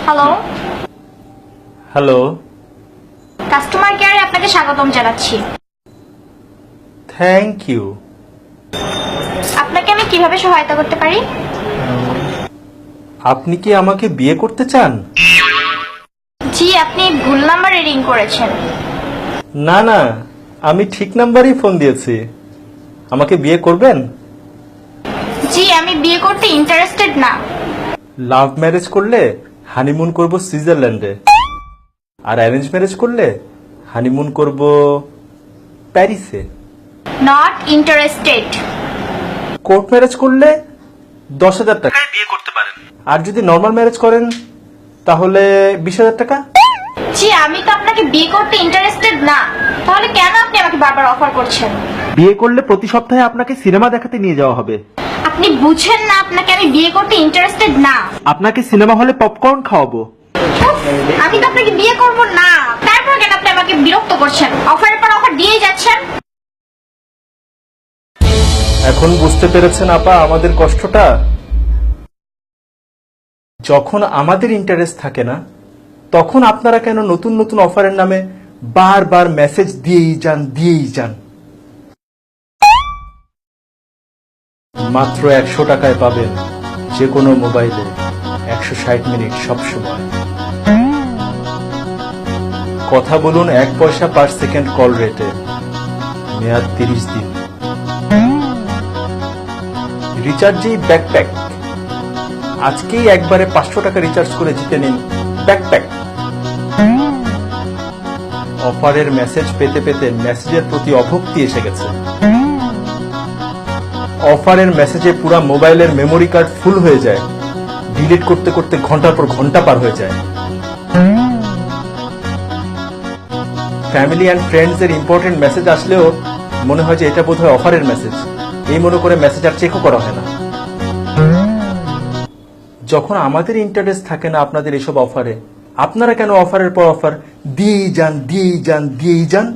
Hello, hello, customer কেয়ারে আপনাকে স্বাগতম জানাচ্ছি। Thank you. আপনাকে আমি কিভাবে সহায়তা করতে পারি? আপনি কি আমাকে বিয়ে করতে চান? জি, আপনি ভুল নাম্বারে রিং করেছেন। না না, আমি ঠিক নাম্বারই ফোন দিয়েছি। আমাকে বিয়ে করবেন? জি, আমি বিয়ে করতে ইন্টারেস্টেড না। লাভ ম্যারেজ করলে হানিমুন করব সুইজারল্যান্ডে, আর অ্যারেঞ্জ ম্যারেজ করলে হানিমুন করব প্যারিসে। Not interested. কোর্ট ম্যারেজ করলে 10,000 টাকায় বিয়ে করতে পারেন, আর যদি নর্মাল ম্যারেজ করেন তাহলে 20,000 টাকা। জি, আমি তো আপনাকে বিয়ে করতে ইন্টারেস্টেড না, তাহলে কেন আপনি আমাকে বারবার অফার করছেন? বিয়ে করলে প্রতি সপ্তাহে আপনাকে সিনেমা দেখাতে নিয়ে যাওয়া হবে। আপনি বুঝেন না আপনাকে আমি বিয়ে করতে ইন্টারেস্টেড না। আপনাকে সিনেমা হলে পপকর্ন খাওয়াবো। আমি তো আপনাকে বিয়ে করব না, তারপর কেন আপনি আমাকে বিরক্ত করছেন? অফারের পর অফার দিয়ে যাচ্ছেন। এখন বুঝতে পেরেছেন আপা আমাদের কষ্টটা? যখন আমাদের ইন্টারেস্ট থাকে না, তখন আপনারা কেন নতুন নতুন অফারের নামে বারবার মেসেজ দিয়েই যান। মাত্র 100 টাকায় পাবেন যে কোনো মোবাইলে 160 মিনিট সব সময়। কথা বলুন 1 পয়সা পার সেকেন্ড কল রেটে, মেয়াদ 30 দিন। রিচার্জেই ব্যাকপ্যাক। আজকেই একবারে 500 টাকা রিচার্জ করে জিতে নিন ব্যাকপ্যাক। অফারের মেসেজ পেতে পেতে মেসেজের প্রতি অভক্তি এসে গেছে। অফারের মেসেজে পুরা মোবাইলের মেমোরি কার্ড ফুল হয়ে যায়, ডিলিট করতে করতে ঘন্টার পর ঘন্টা পার হয়ে যায়। ফ্যামিলি অ্যান্ড ফ্রেন্ডস এর ইম্পর্টেন্ট মেসেজ আসলেও মনে হয় যে এটা বোধহয় অফারের মেসেজ, এই মনে করে মেসেজ আর চেকও করা হয় না। যখন আমাদের ইন্টারেস্ট থাকে না আপনাদের এসব অফারে, আপনারা কেন অফারের পর অফার দিয়েই যান?